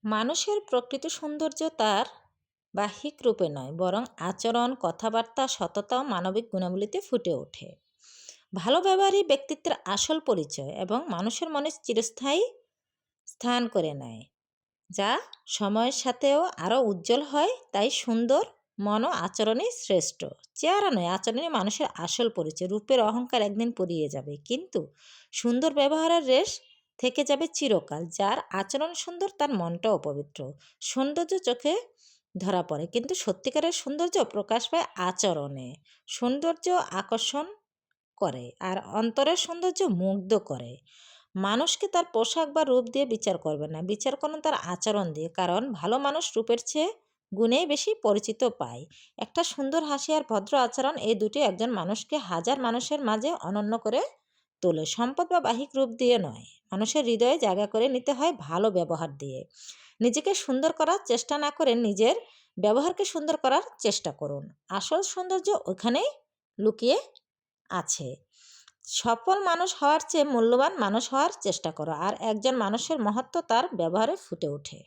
মানুষের প্রকৃত সৌন্দর্য তার বাহ্যিক রূপে নয়, বরং আচরণ, কথাবার্তা, সততা ও মানবিক গুণাবলীতে ফুটে ওঠে। ভালো ব্যবহারই ব্যক্তিত্বের আসল পরিচয় এবং মানুষের মনে চিরস্থায়ী স্থান করে নেয়, যা সময়ের সাথেও আরও উজ্জ্বল হয়। তাই সুন্দর মন ও আচরণই শ্রেষ্ঠ। চেহারা নয়, আচরণই মানুষের আসল পরিচয়। রূপের অহংকার একদিন ফুরিয়ে যাবে, কিন্তু সুন্দর ব্যবহারের রেশ থেকে যাবে চিরকাল। যার আচরণ সুন্দর, তার মনটাও পবিত্র। সৌন্দর্য চোখে ধরা পড়ে, কিন্তু সত্যিকারের সৌন্দর্য প্রকাশ পায় আচরণে। সৌন্দর্য আকর্ষণ করে, আর অন্তরের সৌন্দর্য মুগ্ধ করে। মানুষকে তার পোশাক বা রূপ দিয়ে বিচার করবে না, বিচার করুন তার আচরণ দিয়ে। কারণ ভালো মানুষ রূপের চেয়ে গুণে বেশি পরিচিত পায়। একটা সুন্দর হাসি আর ভদ্র আচরণ, এই দুটি একজন মানুষকে হাজার মানুষের মাঝে অনন্য করে তোলে। সম্পদ বা বাহ্যিক রূপ দিয়ে নয়, মানুষের হৃদয়ে জায়গা করে নিতে হয় ভালো ব্যবহার দিয়ে। নিজেকে সুন্দর করার চেষ্টা না করে নিজের ব্যবহারকে সুন্দর করার চেষ্টা করুন। আসল সৌন্দর্য ওখানেই লুকিয়ে আছে। সফল মানুষ হওয়ার চেয়ে মূল্যবান মানুষ হওয়ার চেষ্টা করো, আর একজন মানুষের মহত্ব তার ব্যবহারে ফুটে ওঠে।